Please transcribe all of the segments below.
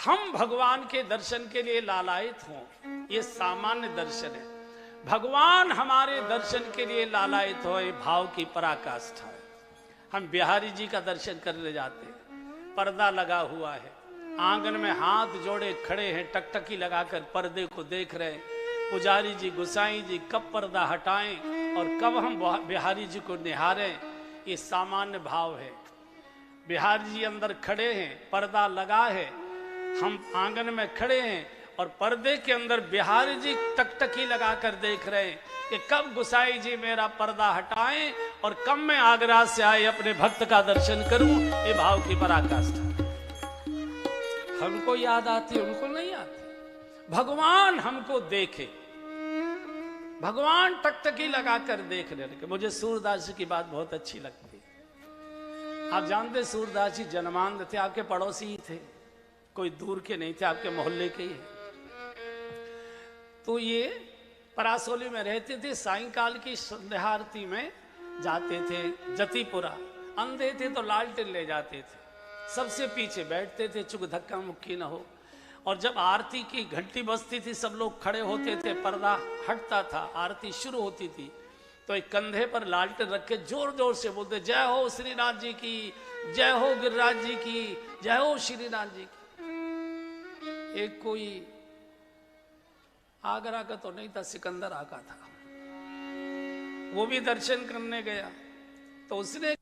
हम भगवान के दर्शन के लिए लालायित हों, ये सामान्य दर्शन है। भगवान हमारे दर्शन के लिए लालायित हो, ये भाव की पराकाष्ठा है। हम बिहारी जी का दर्शन करने जाते हैं, पर्दा लगा हुआ है, आंगन में हाथ जोड़े खड़े हैं, टकटकी लगाकर पर्दे को देख रहे हैं। पुजारी जी, गुसाई जी कब पर्दा हटाएं और कब हम बिहारी जी को निहारें, ये सामान्य भाव है। बिहारी जी अंदर खड़े हैं, पर्दा लगा है, हम आंगन में खड़े हैं और पर्दे के अंदर बिहारी जी टकटकी लगाकर देख रहे हैं कि कब गुसाई जी मेरा पर्दा हटाएं और कब मैं आगरा से आए अपने भक्त का दर्शन करूं। ये भाव की पराकाष्ठा हमको याद आती, उनको नहीं आती। भगवान हमको देखे, भगवान टकटकी लगाकर देख रहे हैं। मुझे सूरदास जी की बात बहुत अच्छी लगती है। आप जानते सूरदास जी जन्मांध थे, आपके पड़ोसी ही थे, कोई दूर के नहीं थे, आपके मोहल्ले के ही। तो ये परासोली में रहते थे, सायंकाल की संध्या आरती में जाते थे जतीपुरा। अंधे थे तो लालटेन ले जाते थे, सबसे पीछे बैठते थे, चुक धक्का मुक्की न हो। और जब आरती की घंटी बजती थी, सब लोग खड़े होते थे, पर्दा हटता था, आरती शुरू होती थी, तो एक कंधे पर लालटेन रख के जोर जोर से बोलते, जय हो श्रीनाथ जी की, जय हो गिरिराज जी की, जय हो श्रीनाथ जी की। एक कोई आगरा का तो नहीं था, सिकंदर आका था, वो भी दर्शन करने गया, तो उसने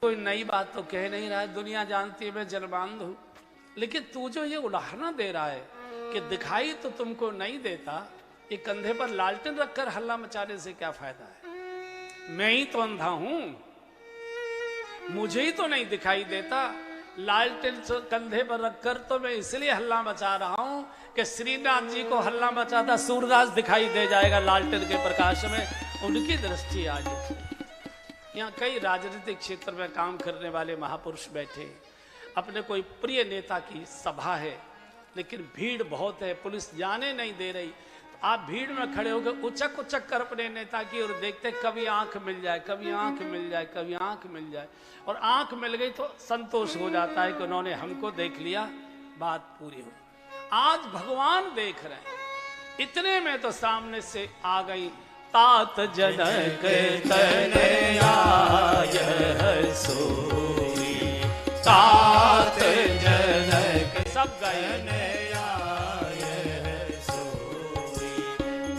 कोई नई बात तो कह नहीं रहा है, दुनिया जानती है मैं जन्मांध हूं, लेकिन तू जो ये उदाहरण दे रहा है कि दिखाई तो तुमको नहीं देता, ये कंधे पर लालटेन रखकर हल्ला मचाने से क्या फायदा है। मैं ही तो अंधा हूं, मुझे ही तो नहीं दिखाई देता। लालटेन कंधे पर रखकर तो मैं इसलिए हल्ला मचा रहा हूं कि श्रीनाथ जी को हल्ला मचाता सूरदास दिखाई दे जाएगा लालटेन के प्रकाश में, उनकी दृष्टि आ जाएगी। यहाँ कई राजनीतिक क्षेत्र में काम करने वाले महापुरुष बैठे, अपने कोई प्रिय नेता की सभा है, लेकिन भीड़ बहुत है, पुलिस जाने नहीं दे रही। तो आप भीड़ में खड़े होकर उचक उचक कर अपने नेता की ओर देखते, कभी आंख मिल जाए, कभी आंख मिल जाए, कभी आंख मिल जाए, और आंख मिल गई तो संतोष हो जाता है कि उन्होंने हमको देख लिया, बात पूरी हो। आज भगवान देख रहे हैं, इतने में तो सामने से आ गई तात जनक तनया सोई, तात जनक सब गए सोई,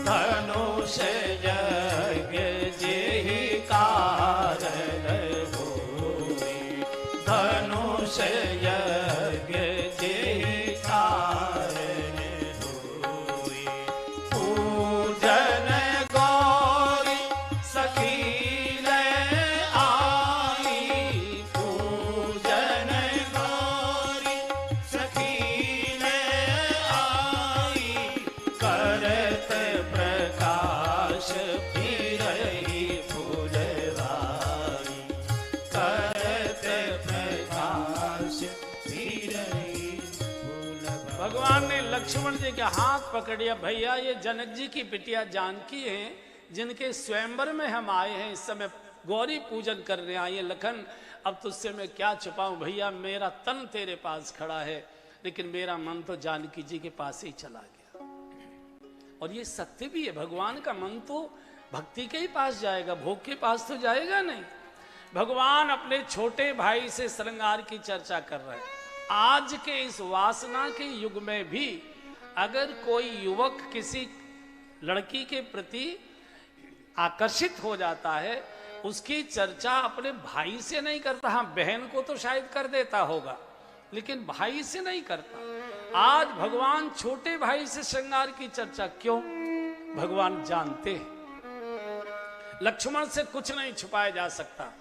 धनुष यज्ञ जेहि कारण होई, धनुष यज्ञ जेहि कारण होई, पूजन लक्ष्मण जी के हाथ पकड़िया, भैया ये जनक जी की बिटिया जानकी हैं, जिनके स्वयंवर में हम आए हैं, इस समय गौरी पूजन करने आए हैं। लखन अब तुझसे मैं क्या छुपाऊं भैया, मेरा तन तेरे पास खड़ा है, लेकिन मेरा मन तो जानकी जी के पास ही चला गया। और ये सत्य भी है, भगवान का मन तो भक्ति के ही पास जाएगा, भोग के पास तो जाएगा नहीं। भगवान अपने छोटे भाई से श्रृंगार की चर्चा कर रहे हैं। आज के इस वासना के युग में भी अगर कोई युवक किसी लड़की के प्रति आकर्षित हो जाता है, उसकी चर्चा अपने भाई से नहीं करता। हाँ, बहन को तो शायद कर देता होगा, लेकिन भाई से नहीं करता। आज भगवान छोटे भाई से श्रृंगार की चर्चा क्यों? भगवान जानते हैं लक्ष्मण से कुछ नहीं छुपाया जा सकता।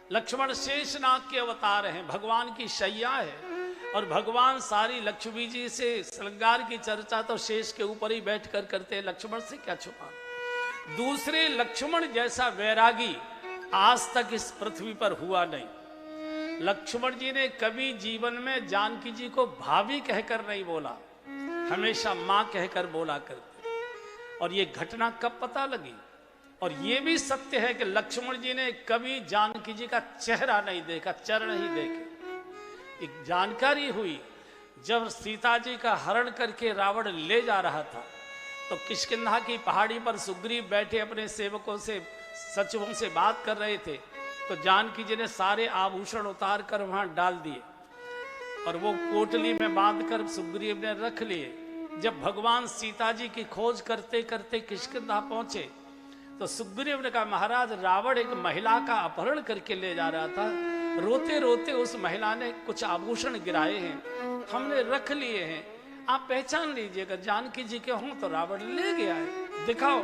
लक्ष्मण शेषनाग के अवतार हैं, भगवान की शैया है, और भगवान सारी लक्ष्मी जी से श्रृंगार की चर्चा तो शेष के ऊपर ही बैठकर करते हैं, लक्ष्मण से क्या छुपाना। दूसरे लक्ष्मण जैसा वैरागी आज तक इस पृथ्वी पर हुआ नहीं। लक्ष्मण जी ने कभी जीवन में जानकी जी को भाभी कहकर नहीं बोला, हमेशा मां कहकर बोला करते। और ये घटना कब पता लगी? और ये भी सत्य है कि लक्ष्मण जी ने कभी जानकी जी का चेहरा नहीं देखा, चरण ही देखे। एक जानकारी हुई, जब सीता जी का हरण करके रावण ले जा रहा था तो किष्किंधा की पहाड़ी पर सुग्रीव बैठे अपने सेवकों से, सचिवों से बात कर रहे थे। तो जानकी जी ने सारे आभूषण उतार कर वहां डाल दिए और वो कोटली में बांधकर सुग्रीव ने रख लिए। जब भगवान सीता जी की खोज करते करते किष्किंधा पहुंचे तो सुग्रीव ने कहा, महाराज रावण एक महिला का अपहरण करके ले जा रहा था, रोते रोते उस महिला ने कुछ आभूषण गिराए हैं, हमने रख लिए हैं, आप पहचान लीजिएगा, जानकी जी के हों तो रावण ले गया है, दिखाओ।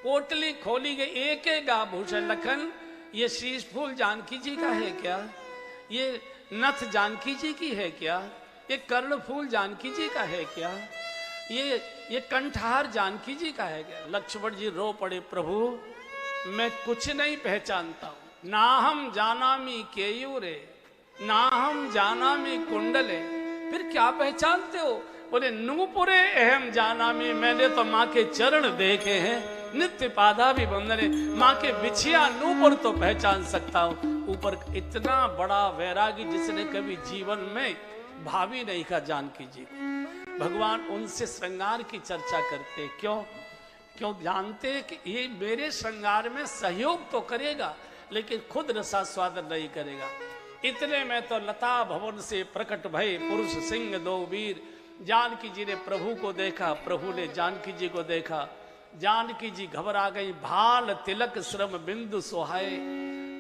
पोटली खोली गई, एक एक आभूषण। लखन, ये शीश फूल जानकी जी का है क्या? ये नथ जानकी जी की है क्या? ये कर्ण फूल जानकी जी का है क्या? ये कंठहार जानकी जी का है क्या? लक्ष्मण जी रो पड़े, प्रभु मैं कुछ नहीं पहचानता हूं, ना हम जानामी केयूरे, ना हम जानामी कुंडले। फिर क्या पहचानते हो? बोले नूपुरे अहम जानामी, मैंने तो माँ के चरण देखे हैं, नित्य पादा भी बंदने, माँ के बिछिया नूपुर तो पहचान सकता हूं। ऊपर इतना बड़ा वैरागी जिसने कभी जीवन में भाभी नहीं कहा जानकी जी को। भगवान उनसे श्रृंगार की चर्चा करते, क्यों जानते कि ये मेरे श्रृंगार में सहयोग तो करेगा लेकिन खुद रसास्वादन नहीं करेगा। इतने में तो लता भवन से प्रकट भय पुरुष सिंह दो वीर। जानकी जी ने प्रभु को देखा, प्रभु ने जानकी जी को देखा। जानकी जी घबरा गई, भाल तिलक श्रम बिंदु सोहाए।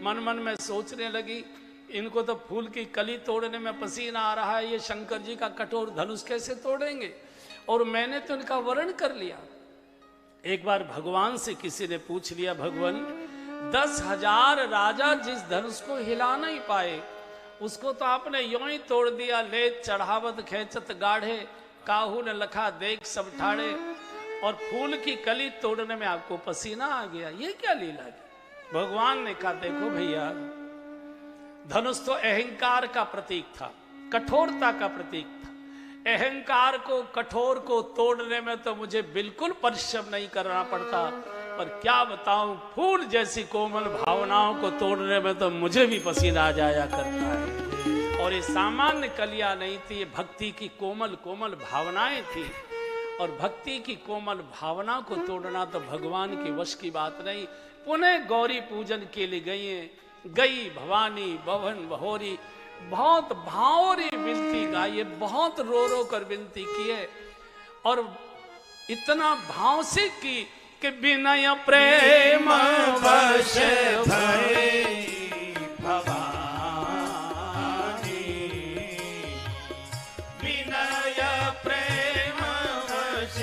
मन मन में सोचने लगी, इनको तो फूल की कली तोड़ने में पसीना आ रहा है, ये शंकर जी का कठोर धनुष कैसे तोड़ेंगे? और मैंने तो इनका वर्ण कर लिया। एक बार भगवान से किसी ने पूछ लिया, भगवान 10,000 राजा जिस धनुष को हिला नहीं पाए उसको तो आपने यों ही तोड़ दिया। ले चढ़ावत खेचत गाढ़े, काहू ने लखा देख सब ठाड़े। और फूल की कली तोड़ने में आपको पसीना आ गया, ये क्या लीला की? भगवान ने कहा, देखो भैया, धनुष तो अहंकार का प्रतीक था, कठोरता का प्रतीक था। अहंकार को, कठोर को तोड़ने में तो मुझे बिल्कुल परिश्रम नहीं करना पड़ता, पर क्या बताऊं, फूल जैसी कोमल भावनाओं को तोड़ने में तो मुझे भी पसीना आ जाया करता है। और ये सामान्य कलियां नहीं थी, ये भक्ति की कोमल कोमल भावनाएं थी। और भक्ति की कोमल भावना को तोड़ना तो भगवान के वश की बात नहीं। पुनः गौरी पूजन के लिए गई भवानी भवन बहोरी। बहुत भावरी विनती गाई, बहुत रो रो कर विनती की है और इतना भाव से की कि विनय प्रेम वश भई भवानी, विनय प्रेम वश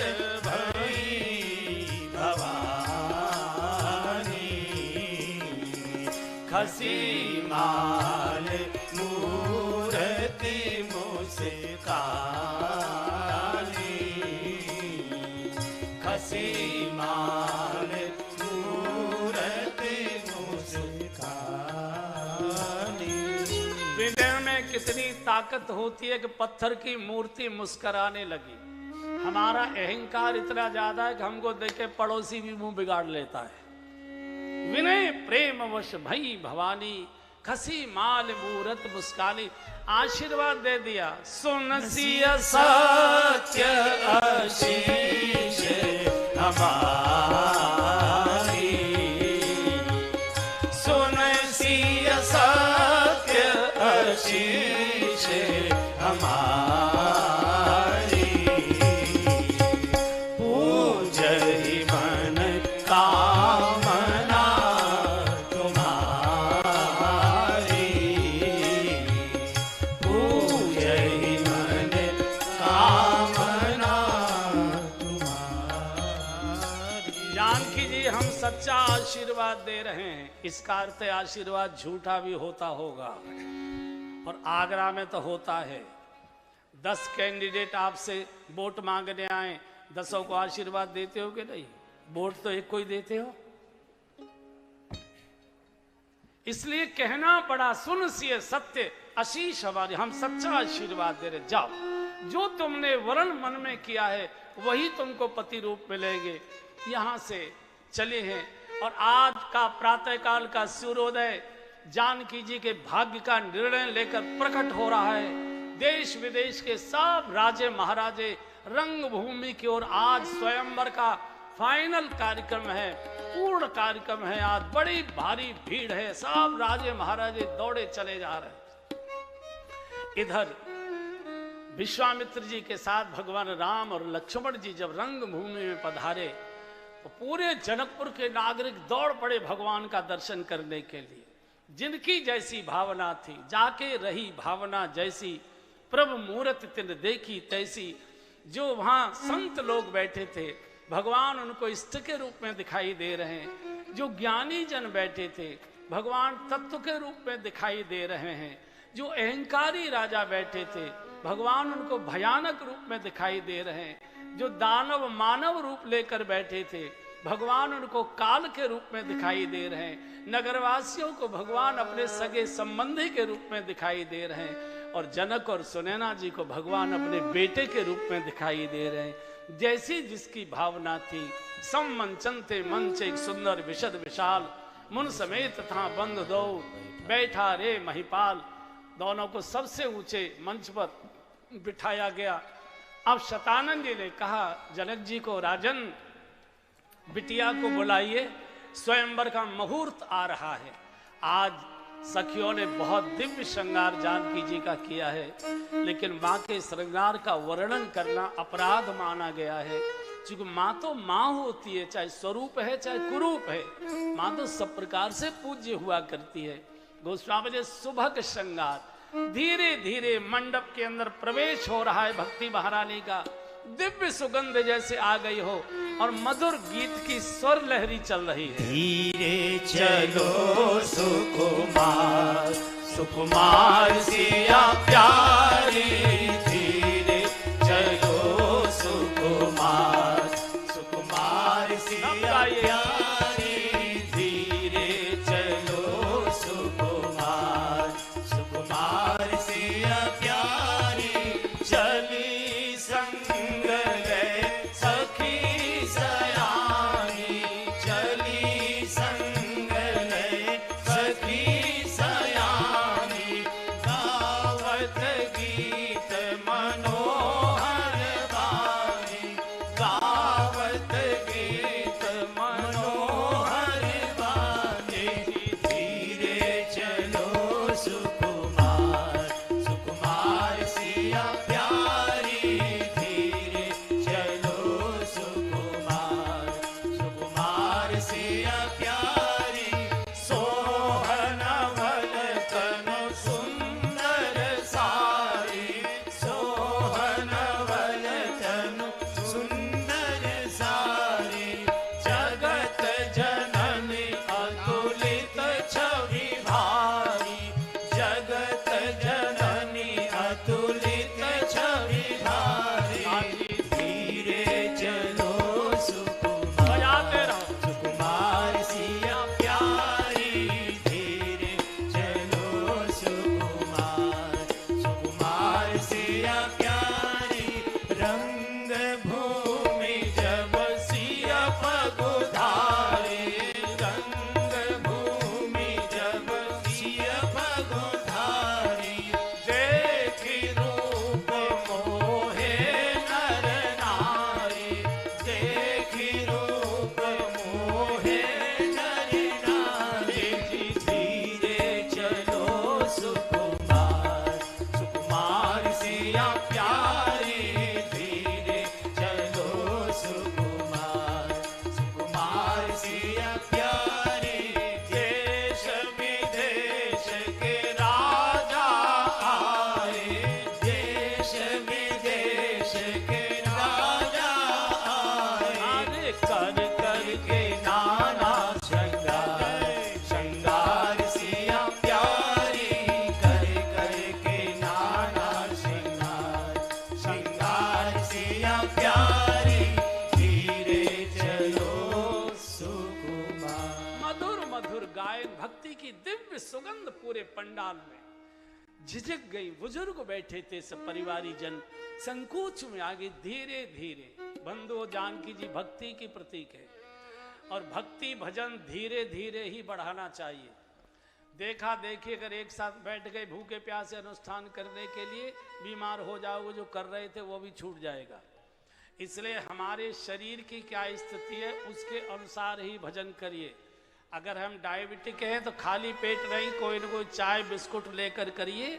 भई भवानी, खसी माल मूर्ति मुस्कानी, खसी माल मूर्ति मुस्कानी। विनय में कितनी ताकत होती है कि पत्थर की मूर्ति मुस्कराने लगी। हमारा अहंकार इतना ज्यादा है कि हमको देख के पड़ोसी भी मुंह बिगाड़ लेता है। विनय प्रेम वश भई भवानी, खसी माल मूरत मुस्कानी। आशीर्वाद दे दिया, सुन सिया सत्य आशीष हमारी, सुन सिया सत्य आशीष हमारी, पूजहि मन कामना तुम्हारी, पूजहि मन कामना तुम्हारी। जानकी जी, हम सच्चा आशीर्वाद दे रहे हैं, इसका अर्थ आशीर्वाद झूठा भी होता होगा और आगरा में तो होता है। 10 कैंडिडेट आपसे वोट मांगने आए, 10 को आशीर्वाद देते हो कि नहीं? वोट तो एक को ही देते हो। इसलिए कहना पड़ा, सुन सिए सत्य आशीष हमारे, हम सच्चा आशीर्वाद दे रहे, जाओ जो तुमने वरण मन में किया है वही तुमको पति रूप मिलेंगे। यहां से चले हैं और आज का प्रातःकाल का सूर्योदय जानकी जी के भाग्य का निर्णय लेकर प्रकट हो रहा है। देश विदेश के सब राजे महाराजे रंगभूमि की ओर आज स्वयंवर का फाइनल कार्यक्रम है, पूर्ण कार्यक्रम है। आज बड़ी भारी भीड़ है, सब राजे महाराजे दौड़े चले जा रहे हैं। इधर विश्वामित्र जी के साथ भगवान राम और लक्ष्मण जी जब रंगभूमि में पधारे तो पूरे जनकपुर के नागरिक दौड़ पड़े भगवान का दर्शन करने के लिए। जिनकी जैसी भावना थी, जाके रही भावना जैसी, प्रभु मूर्ति तिन देखी तैसी। जो वहां संत लोग बैठे थे, भगवान उनको इष्ट के रूप में दिखाई दे रहे हैं। जो ज्ञानी जन बैठे थे, भगवान तत्व के रूप में दिखाई दे रहे हैं। जो अहंकारी राजा बैठे थे, भगवान उनको भयानक रूप में दिखाई दे रहे हैं। जो दानव मानव रूप लेकर बैठे थे, भगवान उनको काल के रूप में दिखाई दे रहे हैं। नगरवासियों को भगवान अपने सगे संबंधी के रूप में दिखाई दे रहे हैं और जनक और सुनैना जी को भगवान अपने बेटे के रूप में दिखाई दे रहे हैं। जैसी जिसकी भावना थी, सम मंचनते मंच एक सुंदर विशद विशाल, मुन समेत था बंद दो, बैठा रे महिपाल। दोनों को सबसे ऊंचे मंच पर बिठाया गया। अब शतानंद जी ने कहा जनक जी को, राजन बिटिया को बुलाइए, स्वयंवर का मुहूर्त आ रहा है। आज सखियों ने बहुत दिव्य श्रृंगार जानकी जी का किया है, लेकिन माँ के श्रृंगार का वर्णन करना अपराध माना गया है। क्योंकि माँ तो माँ होती है, चाहे स्वरूप है चाहे कुरूप है। माँ तो सब प्रकार से पूज्य हुआ करती है। गोस्वामी जी सुभग श्रृंगार, धीरे धीरे मंडप के अंदर प्रवेश हो रहा है भक्ति महारानी का। दिव्य सुगंध जैसे आ गई हो और मधुर गीत की स्वर लहरी चल रही है। धीरे चलो सुकुमार, सुकुमार सिया प्यारी, धीरे चलो सुकुमार, सुकुमार सिया प्यारी, धीरे चलो सुकुमार, सुकुमार सिया प्यारी। चली संग गए सखी सयानी, चली संग गए सखी सयानी। गावत गीत मनोहर गानी, गावत गीत मनोहर गानी। धीरे चलो सुकुमार, सुकुमार सिया प्यारी, धीरे चलो सुकुमार, सुकुमार सिया प्यारी। सोहनवल तनु सुंदर सारी, सोहनवल तनु सुंदर सारी। जगत जननी अतुलित छवि भारी, जगत जननी अतुलित छवि भारी। धीरे चलो सुकुमार, बजाते रहो। सुकुमार सिया मधुर गायन, भक्ति की दिव्य सुगंध पूरे पंडाल में। झिझक गई, बुजुर्ग बैठे थे सब परिवारी जन, संकोच में आगे धीरे धीरे। बंधु जानकी जी भक्ति की प्रतीक है और भक्ति भजन धीरे धीरे ही बढ़ाना चाहिए। देखा देखी अगर एक साथ बैठ गए भूखे प्यासे अनुष्ठान करने के लिए, बीमार हो जाओगे, जो कर रहे थे वो भी छूट जाएगा। इसलिए हमारे शरीर की क्या स्थिति है उसके अनुसार ही भजन करिए। अगर हम डायबिटिक हैं तो खाली पेट नहीं, कोई न कोई चाय बिस्कुट लेकर करिए।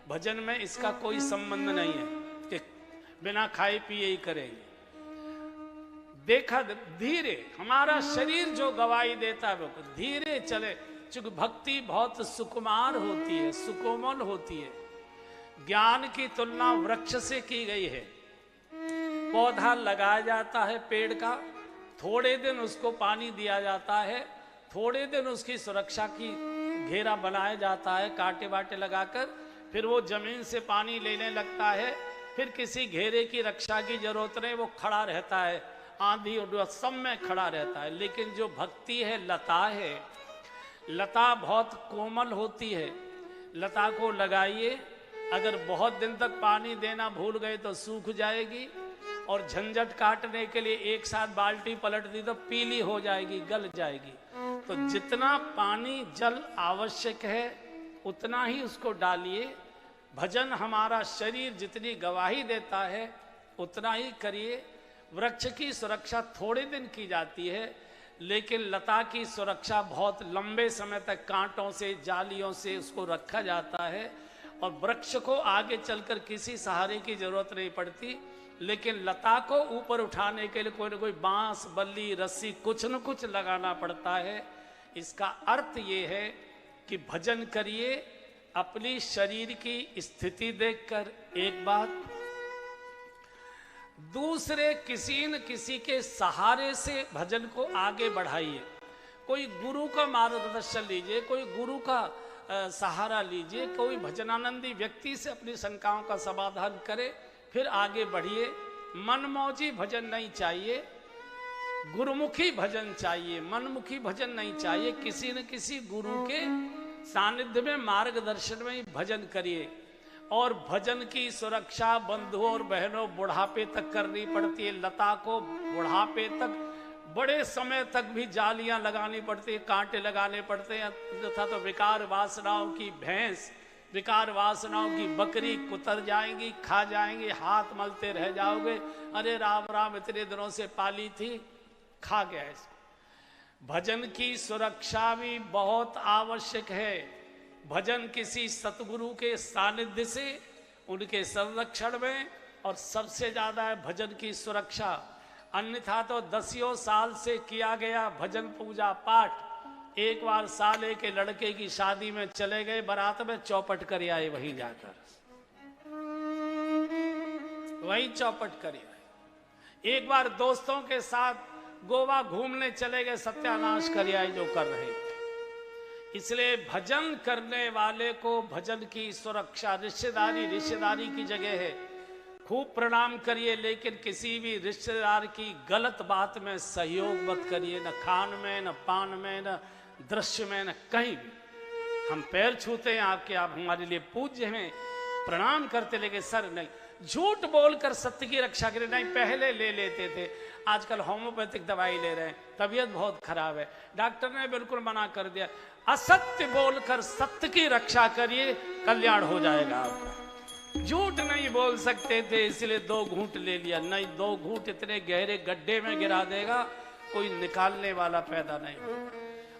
भजन में इसका कोई संबंध नहीं है कि बिना खाए पिए ही करेंगे। देखा धीरे, हमारा शरीर जो गवाही देता है वो धीरे चले, चूंकि भक्ति बहुत सुकुमार होती है, सुकोमल होती है। ज्ञान की तुलना वृक्ष से की गई है। पौधा लगाया जाता है पेड़ का, थोड़े दिन उसको पानी दिया जाता है, थोड़े दिन उसकी सुरक्षा की घेरा बनाया जाता है कांटे वाटे लगाकर, फिर वो जमीन से पानी लेने लगता है, फिर किसी घेरे की रक्षा की जरूरत नहीं, वो खड़ा रहता है, आंधी और सब में खड़ा रहता है। लेकिन जो भक्ति है, लता है, लता बहुत कोमल होती है। लता को लगाइए, अगर बहुत दिन तक पानी देना भूल गए तो सूख जाएगी, और झंझट काटने के लिए एक साथ बाल्टी पलट दी तो पीली हो जाएगी, गल जाएगी। तो जितना पानी जल आवश्यक है उतना ही उसको डालिए। भजन हमारा शरीर जितनी गवाही देता है उतना ही करिए। वृक्ष की सुरक्षा थोड़े दिन की जाती है, लेकिन लता की सुरक्षा बहुत लंबे समय तक कांटों से, जालियों से उसको रखा जाता है, और वृक्ष को आगे चलकर किसी सहारे की जरूरत नहीं पड़ती। लेकिन लता को ऊपर उठाने के लिए कोई न कोई बांस, बल्ली, रस्सी, कुछ न कुछ लगाना पड़ता है। इसका अर्थ ये है कि भजन करिए अपनी शरीर की स्थिति देखकर एक बात, दूसरे किसी न किसी के सहारे से भजन को आगे बढ़ाइए। कोई गुरु का मार्गदर्शन लीजिए, कोई गुरु का सहारा लीजिए, कोई भजनानंदी व्यक्ति से अपनी शंकाओं का समाधान करे, फिर आगे बढ़िए। मनमौजी भजन नहीं चाहिए, गुरुमुखी भजन चाहिए, मनमुखी भजन नहीं चाहिए। किसी न किसी गुरु के सानिध्य में, मार्गदर्शन में भजन करिए। और भजन की सुरक्षा बंधुओं और बहनों बुढ़ापे तक करनी पड़ती है। लता को बुढ़ापे तक, बड़े समय तक भी जालियां लगानी पड़ती है, कांटे लगाने पड़ते हैं, तथा तो विकार वासनाओं की भैंस, विकार वासनाओं की बकरी कुतर जाएंगी, खा जाएंगी, हाथ मलते रह जाओगे, अरे राम राम इतने दिनों से पाली थी, खा गया इसको। भजन की सुरक्षा भी बहुत आवश्यक है। भजन किसी सतगुरु के सानिध्य से, उनके संरक्षण में, और सबसे ज्यादा है भजन की सुरक्षा। अन्यथा तो दसियों साल से किया गया भजन पूजा पाठ, एक बार साले के लड़के की शादी में चले गए, बारात में चौपट कर आए, वहीं जाकर वहीं चौपट कर आए। एक बार दोस्तों के साथ गोवा घूमने चले गए, सत्यानाश कर आए जो कर रहे थे। इसलिए भजन करने वाले को भजन की सुरक्षा, रिश्तेदारी की जगह है, खूब प्रणाम करिए, लेकिन किसी भी रिश्तेदार की गलत बात में सहयोग मत करिए, न खान में, न पान में, न दृश्य में, न कहीं भी। हम पैर छूते हैं आपके, आप हमारे लिए पूज्य हैं, प्रणाम करते, लेकिन सर नहीं। झूठ बोलकर सत्य की रक्षा करें, नहीं पहले ले लेते थे, आजकल होम्योपैथिक दवाई ले रहे हैं, तबीयत बहुत खराब है, डॉक्टर ने बिल्कुल मना कर दिया। असत्य बोलकर सत्य की रक्षा करिए, कल्याण हो जाएगा आपका। झूठ नहीं बोल सकते थे इसलिए 2 घूंट ले लिया, नहीं 2 घूंट इतने गहरे गड्ढे में गिरा देगा, कोई निकालने वाला पैदा नहीं।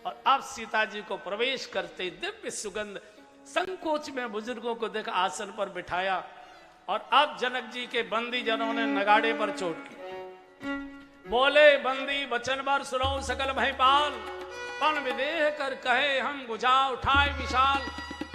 और अब सीता जी को प्रवेश करते दिव्य सुगंध, संकोच में बुजुर्गों को देख आसन पर बिठाया, और अब जनक जी के बंदी जनों ने नगाड़े पर चोट की। बोले बंदी बचन बर सुनो सकल भयपाल, पन विदेह कर कहे हम गुजा उठाए विशाल।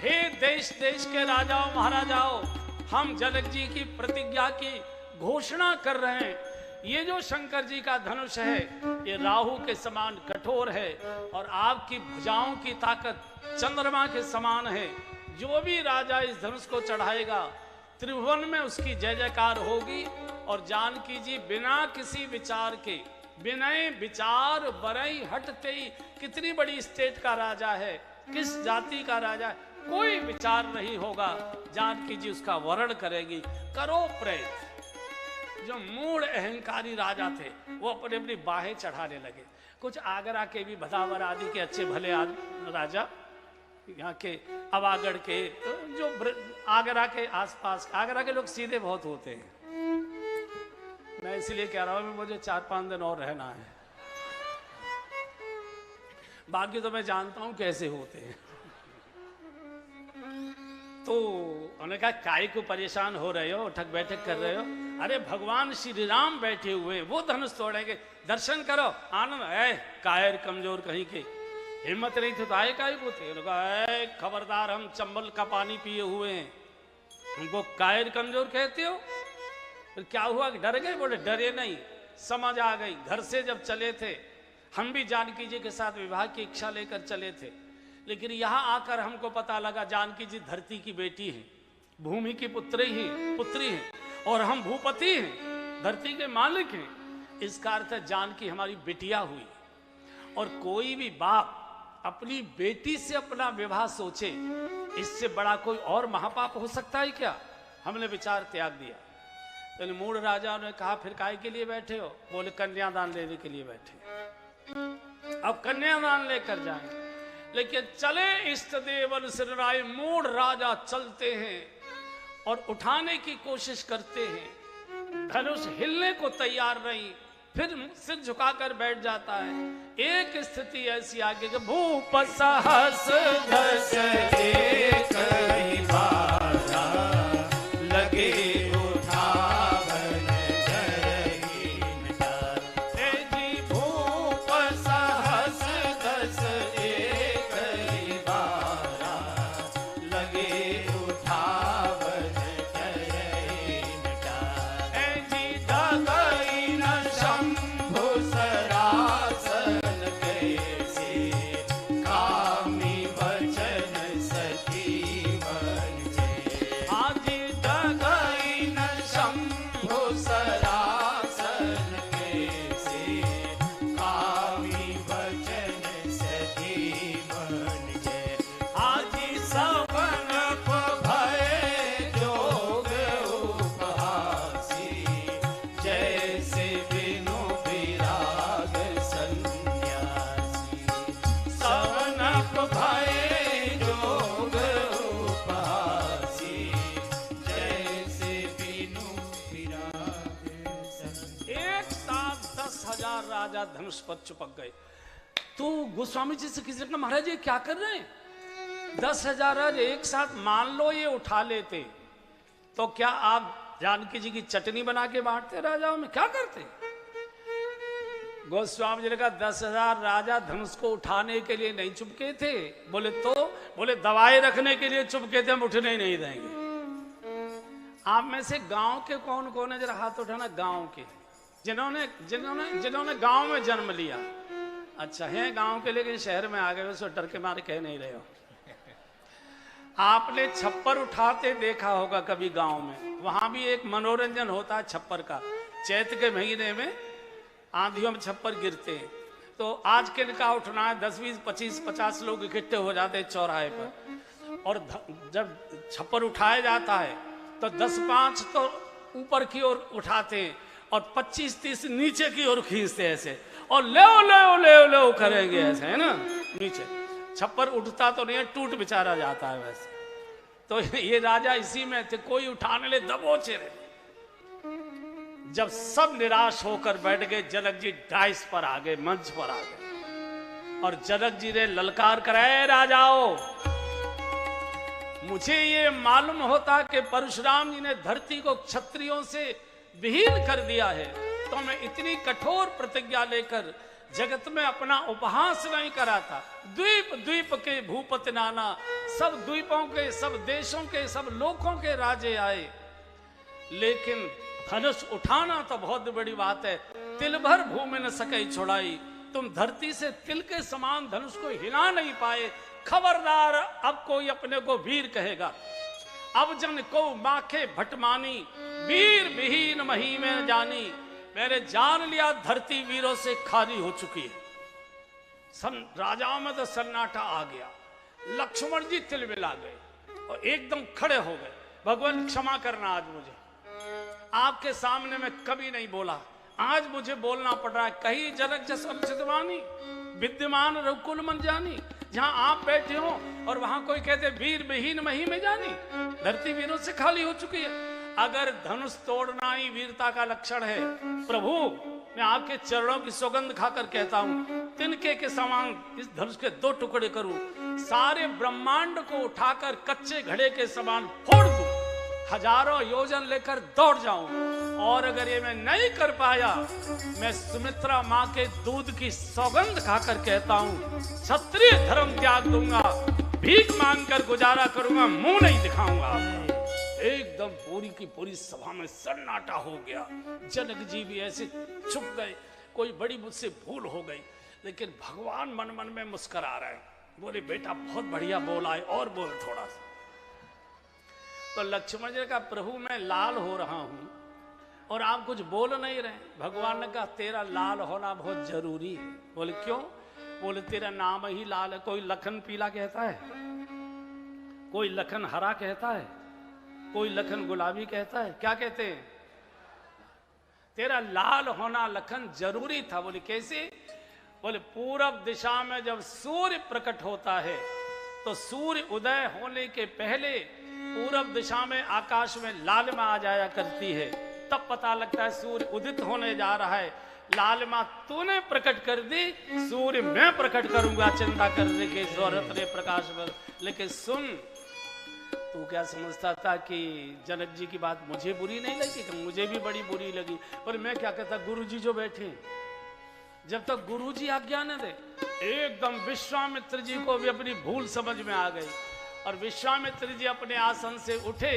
हे देश देश के राजाओं महाराजाओं, हम जनक जी की प्रतिज्ञा की घोषणा कर रहे हैं। ये जो शंकर जी का धनुष है ये राहु के समान कठोर है, और आपकी भुजाओं की ताकत चंद्रमा के समान है। जो भी राजा इस धनुष को चढ़ाएगा त्रिभुवन में उसकी जय जयकार होगी। और जानकी जी बिना किसी विचार के, विनय विचार बरई हटते ही। कितनी बड़ी स्टेट का राजा है, किस जाति का राजा है, कोई विचार नहीं होगा। जानकी जी उसका वर्णन करेगी। करो प्रेत। जो मूढ़ अहंकारी राजा थे वो अपने अपनी बाहें चढ़ाने लगे। कुछ आगरा के भी भदावर आदि के अच्छे भले राजा, यहाँ के अवागढ़ के, जो आगरा के आसपास, आगरा के लोग सीधे बहुत होते हैं। मैं इसलिए कह रहा हूँ मुझे 4-5 दिन और रहना है, बाकी तो मैं जानता हूं कैसे होते हैं। तो उन्होंने कहा काय को परेशान हो रहे हो, उठक बैठक कर रहे हो? अरे भगवान श्री राम बैठे हुए, वो धनुष तोड़ेंगे, दर्शन करो। आनंद है। कायर कमजोर कहीं के, हिम्मत नहीं थी तो आए काय को थे। उन्होंने खबरदार, हम चंबल का पानी पिए हुए हैं, उनको कायर कमजोर कहते हो? फिर क्या हुआ कि डर गए? बोले डरे नहीं, समझ आ गई। घर से जब चले थे, हम भी जानकी जी के साथ विवाह की इच्छा लेकर चले थे, लेकिन यहां आकर हमको पता लगा जानकी जी धरती की बेटी हैं, भूमि की पुत्री हैं, और हम भूपति हैं, धरती के मालिक हैं। इसका अर्थ है जानकी हमारी बेटिया हुई। और कोई भी बाप अपनी बेटी से अपना विवाह सोचे, इससे बड़ा कोई और महापाप हो सकता है क्या? हमने विचार त्याग दिया। तो मूढ़ राजा ने कहा फिर काय के लिए बैठे हो? बोले कन्यादान लेने के लिए बैठे। अब कन्यादान लेकर जाएं, लेकिन चले इष्ट देवन सिरराय। मूढ़ राजा चलते हैं और उठाने की कोशिश करते हैं, धनुष हिलने को तैयार नहीं, फिर सिर झुकाकर बैठ जाता है। एक स्थिति ऐसी आगे कि भूप सहस दस एक ही बारा, लगे उठावन जरहीन डार। हे जी भूप सहस दस एक ही बारा, लगे उठावन जरहीन डार। हे जी दगई न शंभु सरासन कैसे, कामी वचन सती बन जे। आजी दगई न शंभु सरासन कैसे, कामी वचन सती बन जे। आजी सवन भय जोग उपहासी, जैसे बिनु विराग सन्यासी। सवनप भय जोग उपहासी, जैसे बिनु विराग सन्यासी। एक साथ 10,000 राजा धनुष पर चिपक गए। तो गोस्वामी जी से किसी ने कहा महाराज ये क्या कर रहे हैं? 10,000 राजा एक साथ मान लो ये उठा लेते तो क्या आप जानकी जी की चटनी बना के बांटते राजाओं में? क्या करते? गोस्वामी जी ने कहा 10,000 राजा धनुष को उठाने के लिए नहीं चुपके थे। बोले तो? बोले दवाई रखने के लिए चुपके थे, हम उठने ही नहीं देंगे। आप में से गांव के कौन कौन है? जरा हाथ उठाना। गांव के जिन्होंने गांव में जन्म लिया। अच्छा है गांव के, लेकिन शहर में आ गए उसको डर के मारे कह नहीं रहे हो। आपने छप्पर उठाते देखा होगा कभी गांव में, वहां भी एक मनोरंजन होता है छप्पर का। चैत के महीने में आंधियों में छप्पर गिरते हैं, तो आज के का उठना है 10, 20, 25, 50 लोग इकट्ठे हो जाते हैं चौराहे पर, और जब छप्पर उठाया जाता है तो 10-5 तो ऊपर की ओर उठाते हैं और 25-30 नीचे की ओर खींचते हैं ऐसे, और ले करेंगे ऐसे, है ना? नीचे छप्पर उठता तो नहीं है, टूट बेचारा जाता है वैसे। तो ये राजा इसी में थे, कोई उठाने ले दबोचे रहे। जब सब निराश होकर बैठ गए, जनक जी डाइस पर आ गए, मंच पर आ गए, और जनक जी ने ललकार कराए राजाओं, मुझे ये मालूम होता कि परशुराम जी ने धरती को क्षत्रियों से विहीन कर दिया है, तो मैं इतनी कठोर प्रतिज्ञा लेकर जगत में अपना उपहास नहीं करा था। द्वीप द्वीप के भूपति नाना, सब द्वीपों के, सब देशों के, सब लोकों के राजे आए, लेकिन धनुष उठाना तो बहुत बड़ी बात है। तिल भर भूमि न सके छुड़ाई, तुम धरती से तिल के समान धनुष को हिला नहीं पाए। खबरदार, अब कोई अपने को वीर कहेगा। अब जन को माखे भटमानी, वीर विहीन मही में जानी। मैंने जान लिया धरती वीरों से खाली हो चुकी है। राजाओं में तो सन्नाटा आ गया। लक्ष्मण जी तिलमिला गए और एकदम खड़े हो गए। भगवान क्षमा करना, आज मुझे आपके सामने मैं कभी नहीं बोला, आज मुझे बोलना पड़ रहा है। कहीं जनक जस अमृतवाणी विद्यमान रघुकुल मन जानी, जहां आप बैठे हो और वहां कोई कहते वीर विहीन मही में जानी। धरती वीरों से खाली हो चुकी है। अगर धनुष तोड़ना ही वीरता का लक्षण है, प्रभु मैं आपके चरणों की सौगंध खाकर कहता हूं, तिनके के समान इस धनुष के 2 टुकड़े करूं, सारे ब्रह्मांड को उठाकर कच्चे घड़े के समान फोड़ दूं, हजारों योजन लेकर दौड़ जाऊं। और अगर ये मैं नहीं कर पाया, मैं सुमित्रा मां के दूध की सौगंध खाकर कहता हूं, क्षत्रिय धर्म त्याग दूंगा, भीख मांगकर गुजारा करूंगा, मुंह नहीं दिखाऊंगा। एकदम पूरी की पूरी सभा में सन्नाटा हो गया। जनक जी भी ऐसे चुप गए, कोई बड़ी मुझसे भूल हो गई। लेकिन भगवान मन मन में मुस्कुरा रहे हैं, बोले बेटा बहुत बढ़िया बोला है, और बोल थोड़ा सा। तो लक्ष्मण जी का प्रभु मैं लाल हो रहा हूं और आप कुछ बोल नहीं रहे। भगवान ने कहा तेरा लाल होना बहुत जरूरी है। बोले क्यों? बोले तेरा नाम ही लाल है। कोई लखन पीला कहता है, कोई लखन हरा कहता है, कोई लखन गुलाबी कहता है, क्या कहते हैं? तेरा लाल होना लखन जरूरी था। बोले कैसे? बोले पूरब दिशा में जब सूर्य प्रकट होता है तो सूर्य उदय होने के पहले पूरब दिशा में आकाश में लालिमा आ जाया करती है, तब पता लगता है सूर्य उदित होने जा रहा है। लालिमा तूने प्रकट कर दी, सूर्य मैं प्रकट करूंगा, चिंता करने की जरूरत नहीं प्रकाश में। लेकिन सुन, तू क्या समझता था कि जनक जी की बात मुझे बुरी नहीं लगी? कि मुझे भी बड़ी बुरी लगी। पर मैं क्या कहता, गुरुजी जो बैठे, जब तक गुरुजी आज्ञा न दे, एकदम विश्वामित्र जी को भी अपनी भूल समझ में आ गई और विश्वामित्र जी अपने आसन से उठे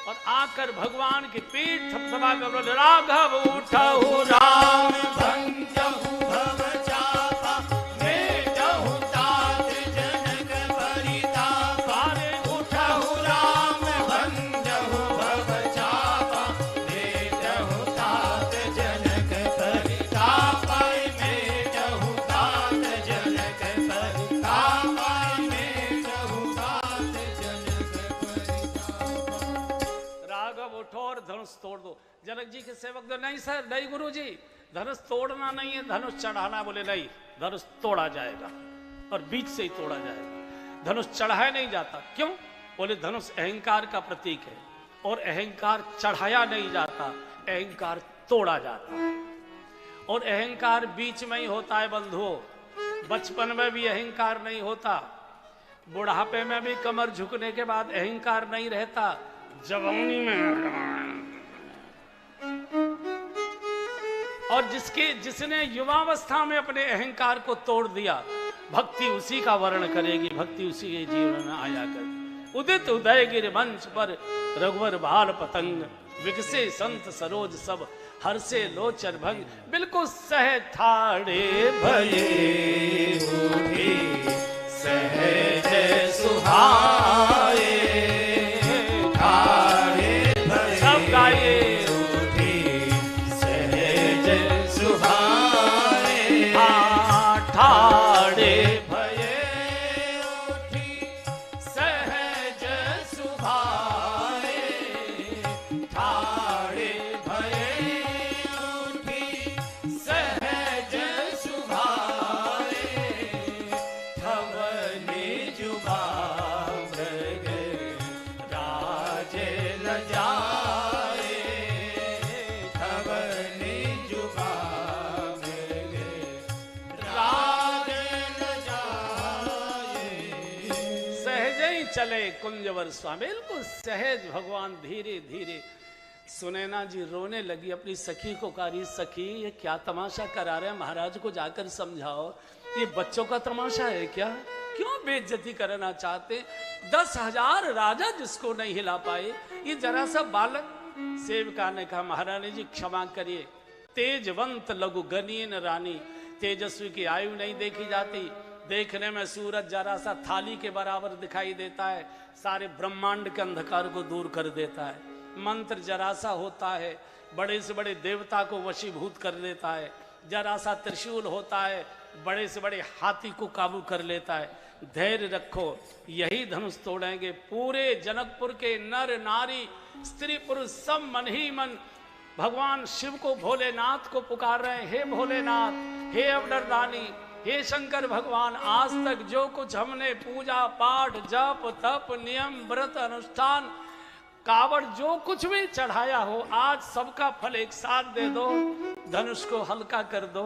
और आकर भगवान की पीठ थपथपा कर बोले, राघव उठहु राम भंजहु भव चापा, मेटहु तात जनक परिताप। अरे उठहु राम भंजहु भव चापा, मेटहु तात जनक परिताप, मेटहु तात जनक परिताप, मेटहु तात जनक परिताप। राघव उठो और धनुष तोड़ दो। जनक जी के सेवक जो नहीं सर, नहीं गुरु जी, धनुष तोड़ना नहीं है, धनुष चढ़ाना। बोले नहीं, धनुष तोड़ा जाएगा और बीच से ही तोड़ा जाएगा, धनुष चढ़ाया नहीं जाता। क्यों? बोले धनुष अहंकार का प्रतीक है और अहंकार चढ़ाया नहीं जाता, अहंकार तोड़ा जाता। और अहंकार बीच में ही होता है बंधुओं। बचपन में भी अहंकार नहीं होता, बुढ़ापे में भी कमर झुकने के बाद अहंकार नहीं रहता, जवानी में। और जिसने युवावस्था में अपने अहंकार को तोड़ दिया, भक्ति उसी का वर्ण करेगी, भक्ति उसी के जीवन में आया कर। उदित उदयगिरि मंच पर रघुवर भाल पतंग, विकसे संत सरोज सब, हर्षे लोचन भंग। बिल्कुल सह ठाड़े भये उठे, सहज सुहाए, ठाड़े भये सब गाये ठाड़े भये उठी, सहज सुभाए, ठाड़े भये उठी, सहज सुभाए, ठवने जुबा मृग राजे न जाए, ठवने जुबा चले कुंजवर स्वामी। बिल्कुल सहज भगवान धीरे धीरे। सुनैना जी रोने लगी, अपनी सखी को कहा, सखी ये क्या तमाशा करा रहे हैं, महाराज को जाकर समझाओ, ये बच्चों का तमाशा है क्या? क्यों बेइज्जती करना चाहते? 10,000 राजा जिसको नहीं हिला पाए, ये जरा सा बालक। सेवका ने कहा, महारानी जी क्षमा करिए, तेजवंत लघु गनीन रानी, तेजस्वी की आयु नहीं देखी जाती। देखने में सूरज जरा सा थाली के बराबर दिखाई देता है, सारे ब्रह्मांड के अंधकार को दूर कर देता है। मंत्र जरा सा होता है, बड़े से बड़े देवता को वशीभूत कर लेता है, जरा सा त्रिशूल होता है बड़े से बड़े हाथी को काबू कर लेता है। धैर्य रखो, यही धनुष तोड़ेंगे। पूरे जनकपुर के नर नारी स्त्री पुरुष सब मन ही मन भगवान शिव को, भोलेनाथ को पुकार रहे हैं, हे भोलेनाथ, हे अवडरदानी, हे शंकर भगवान, आज तक जो कुछ हमने पूजा पाठ जप तप नियम व्रत अनुष्ठान कावड़ जो कुछ भी चढ़ाया हो, आज सबका फल एक साथ दे दो, धनुष को हल्का कर दो।